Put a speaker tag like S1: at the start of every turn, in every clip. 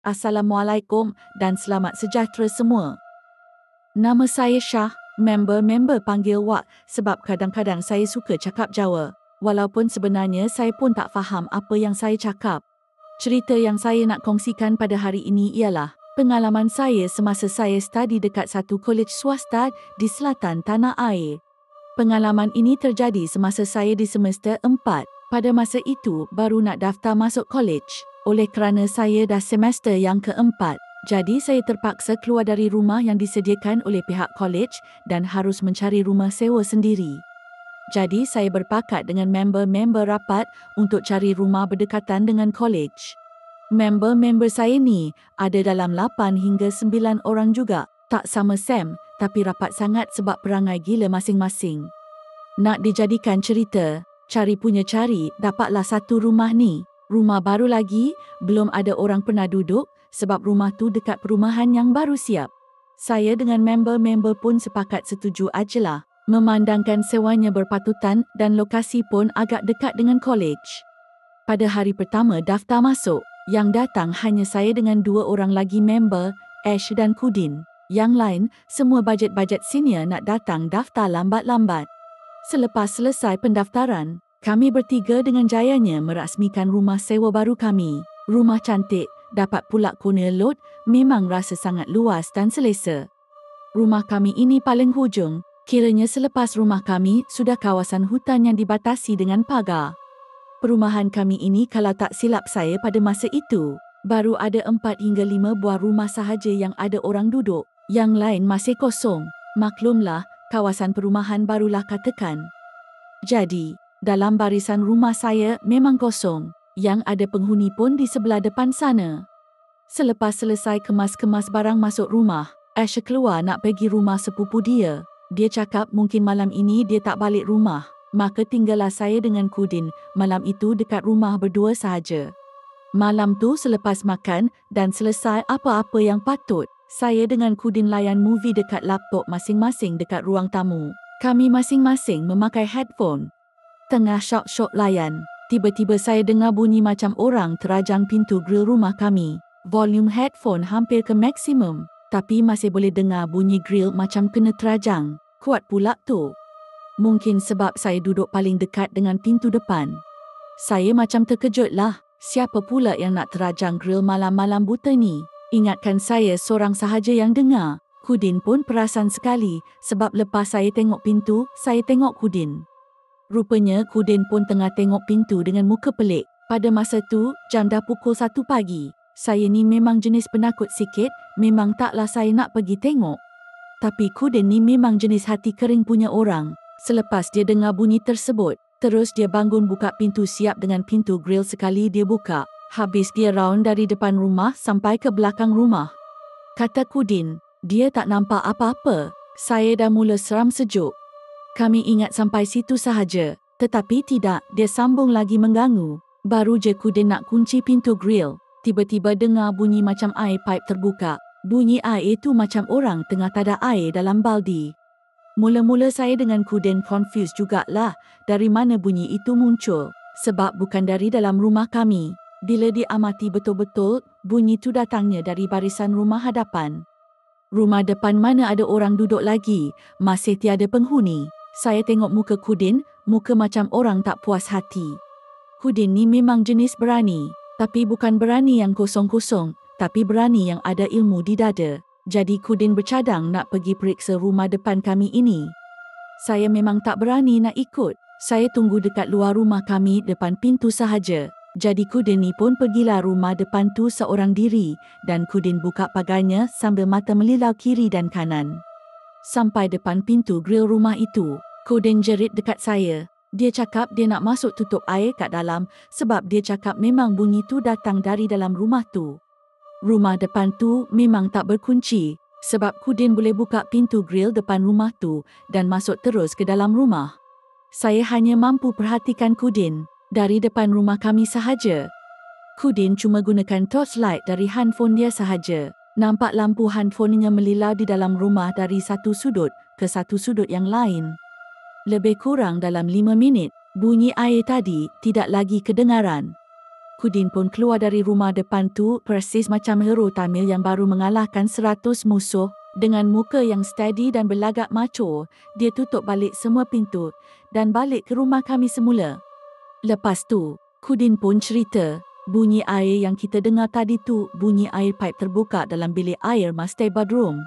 S1: Assalamualaikum dan selamat sejahtera semua. Nama saya Syah, member panggil Wak sebab kadang-kadang saya suka cakap Jawa. Walaupun sebenarnya saya pun tak faham apa yang saya cakap. Cerita yang saya nak kongsikan pada hari ini ialah pengalaman saya semasa saya study dekat satu kolej swasta di selatan tanah air. Pengalaman ini terjadi semasa saya di semester 4. Pada masa itu, baru nak daftar masuk kolej. Oleh kerana saya dah semester yang keempat, jadi saya terpaksa keluar dari rumah yang disediakan oleh pihak kolej dan harus mencari rumah sewa sendiri. Jadi saya berpakat dengan member-member rapat untuk cari rumah berdekatan dengan kolej. Member-member saya ni ada dalam 8 hingga 9 orang juga. Tak sama sem, tapi rapat sangat sebab perangai gila masing-masing. Nak dijadikan cerita, cari punya cari, dapatlah satu rumah ni. Rumah baru lagi, belum ada orang pernah duduk sebab rumah tu dekat perumahan yang baru siap. Saya dengan member-member pun sepakat setuju ajalah. Memandangkan sewanya berpatutan dan lokasi pun agak dekat dengan kolej. Pada hari pertama daftar masuk, yang datang hanya saya dengan 2 orang lagi member, Ash dan Kudin. Yang lain, semua bajet-bajet senior nak datang daftar lambat-lambat. Selepas selesai pendaftaran, kami bertiga dengan jayanya merasmikan rumah sewa baru kami. Rumah cantik, dapat pula corner lot, memang rasa sangat luas dan selesa. Rumah kami ini paling hujung, kiranya selepas rumah kami sudah kawasan hutan yang dibatasi dengan pagar. Perumahan kami ini kalau tak silap saya pada masa itu, baru ada 4 hingga 5 buah rumah sahaja yang ada orang duduk, yang lain masih kosong. Maklumlah, kawasan perumahan barulah katakan. Jadi, dalam barisan rumah saya memang kosong, yang ada penghuni pun di sebelah depan sana. Selepas selesai kemas-kemas barang masuk rumah, Ash keluar nak pergi rumah sepupu dia. Dia cakap mungkin malam ini dia tak balik rumah. Maka tinggallah saya dengan Kudin malam itu dekat rumah berdua sahaja. Malam tu selepas makan dan selesai apa-apa yang patut, saya dengan Kudin layan movie dekat laptop masing-masing dekat ruang tamu. Kami masing-masing memakai headphone. Tengah syok-syok layan, tiba-tiba saya dengar bunyi macam orang terajang pintu grill rumah kami. Volume headphone hampir ke maksimum, tapi masih boleh dengar bunyi grill macam kena terajang. Kuat pula tu. Mungkin sebab saya duduk paling dekat dengan pintu depan. Saya macam terkejut lah. Siapa pula yang nak terajang grill malam-malam buta ni? Ingatkan saya seorang sahaja yang dengar. Kudin pun perasan sekali sebab lepas saya tengok pintu, saya tengok Kudin. Rupanya Kudin pun tengah tengok pintu dengan muka pelik. Pada masa tu, jam dah pukul 1 pagi. Saya ni memang jenis penakut sikit, memang taklah saya nak pergi tengok. Tapi Kudin ni memang jenis hati kering punya orang. Selepas dia dengar bunyi tersebut, terus dia bangun buka pintu siap dengan pintu grill sekali dia buka. Habis dia round dari depan rumah sampai ke belakang rumah. Kata Kudin, dia tak nampak apa-apa. Saya dah mula seram sejuk. Kami ingat sampai situ sahaja. Tetapi tidak, dia sambung lagi mengganggu. Baru je Kudin nak kunci pintu grill. Tiba-tiba dengar bunyi macam air pipe terbuka. Bunyi air itu macam orang tengah tada air dalam baldi. Mula-mula saya dengan Kudin confused jugalah dari mana bunyi itu muncul. Sebab bukan dari dalam rumah kami. Bila diamati betul-betul, bunyi itu datangnya dari barisan rumah hadapan. Rumah depan mana ada orang duduk lagi, masih tiada penghuni. Saya tengok muka Kudin, muka macam orang tak puas hati. Kudin ni memang jenis berani. Tapi bukan berani yang kosong-kosong, tapi berani yang ada ilmu di dada. Jadi Kudin bercadang nak pergi periksa rumah depan kami ini. Saya memang tak berani nak ikut. Saya tunggu dekat luar rumah kami depan pintu sahaja. Jadi Kudin ni pun pergilah rumah depan tu seorang diri dan Kudin buka pagarnya sambil mata melilau kiri dan kanan. Sampai depan pintu grill rumah itu, Kudin jerit dekat saya. Dia cakap dia nak masuk tutup air kat dalam sebab dia cakap memang bunyi tu datang dari dalam rumah tu. Rumah depan tu memang tak berkunci sebab Kudin boleh buka pintu grill depan rumah tu dan masuk terus ke dalam rumah. Saya hanya mampu perhatikan Kudin dari depan rumah kami sahaja. Kudin cuma gunakan torchlight dari handphone dia sahaja. Nampak lampu handphonenya melilau di dalam rumah dari satu sudut ke satu sudut yang lain. Lebih kurang dalam 5 minit, bunyi air tadi tidak lagi kedengaran. Kudin pun keluar dari rumah depan tu persis macam hero Tamil yang baru mengalahkan 100 musuh. Dengan muka yang steady dan berlagak macho, dia tutup balik semua pintu dan balik ke rumah kami semula. Lepas tu, Kudin pun cerita, bunyi air yang kita dengar tadi tu bunyi air paip terbuka dalam bilik air master bedroom.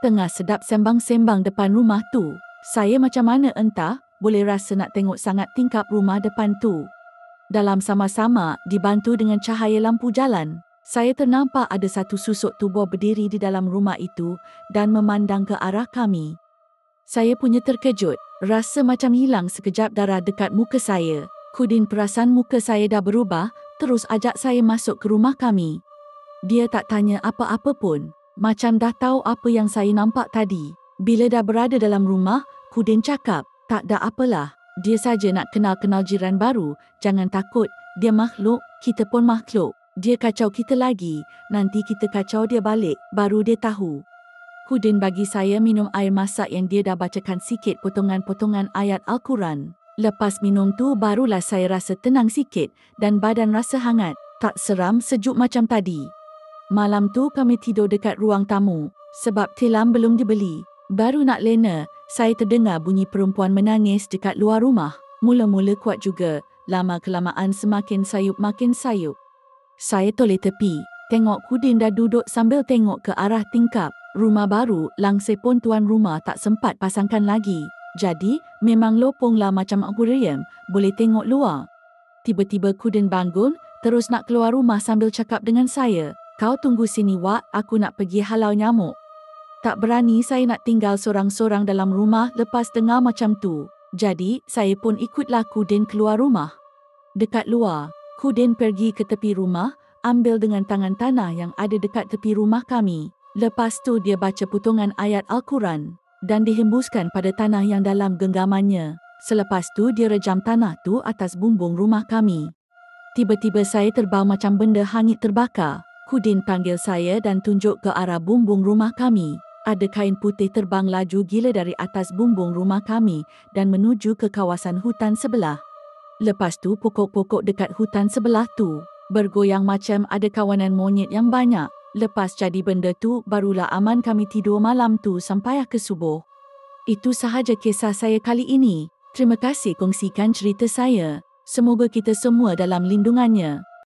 S1: Tengah sedap sembang-sembang depan rumah tu, saya macam mana entah, boleh rasa nak tengok sangat tingkap rumah depan tu. Dalam sama-sama dibantu dengan cahaya lampu jalan, saya ternampak ada satu susuk tubuh berdiri di dalam rumah itu dan memandang ke arah kami. Saya punya terkejut, rasa macam hilang sekejap darah dekat muka saya. Kudin perasan muka saya dah berubah, terus ajak saya masuk ke rumah kami. Dia tak tanya apa-apa pun, macam dah tahu apa yang saya nampak tadi. Bila dah berada dalam rumah, Kudin cakap, tak ada apalah. Dia saja nak kenal-kenal jiran baru, jangan takut, dia makhluk, kita pun makhluk. Dia kacau kita lagi, nanti kita kacau dia balik, baru dia tahu. Kudin bagi saya minum air masak yang dia dah bacakan sikit potongan-potongan ayat Al-Quran. Lepas minum tu barulah saya rasa tenang sikit dan badan rasa hangat, tak seram sejuk macam tadi. Malam tu kami tidur dekat ruang tamu, sebab tilam belum dibeli. Baru nak lena, saya terdengar bunyi perempuan menangis dekat luar rumah. Mula-mula kuat juga, lama-kelamaan semakin sayup makin sayup. Saya toleh tepi, tengok Kudin dah duduk sambil tengok ke arah tingkap. Rumah baru, langsir pun tuan rumah tak sempat pasangkan lagi. Jadi, memang loponglah macam akuarium, boleh tengok luar. Tiba-tiba Kudin bangun, terus nak keluar rumah sambil cakap dengan saya, kau tunggu sini Wak, aku nak pergi halau nyamuk. Tak berani saya nak tinggal sorang-sorang dalam rumah lepas dengar macam tu. Jadi, saya pun ikutlah Kudin keluar rumah. Dekat luar, Kudin pergi ke tepi rumah, ambil dengan tangan tanah yang ada dekat tepi rumah kami. Lepas tu dia baca potongan ayat Al-Quran dan dihembuskan pada tanah yang dalam genggamannya. Selepas tu dia rejam tanah tu atas bumbung rumah kami. Tiba-tiba saya terbang macam benda hangit terbakar. Kudin panggil saya dan tunjuk ke arah bumbung rumah kami. Ada kain putih terbang laju gila dari atas bumbung rumah kami dan menuju ke kawasan hutan sebelah. Lepas tu pokok-pokok dekat hutan sebelah tu bergoyang macam ada kawanan monyet yang banyak. Lepas jadi benda tu barulah aman kami tidur malam tu sampai ke subuh. Itu sahaja kisah saya kali ini. Terima kasih kongsikan cerita saya. Semoga kita semua dalam lindungannya.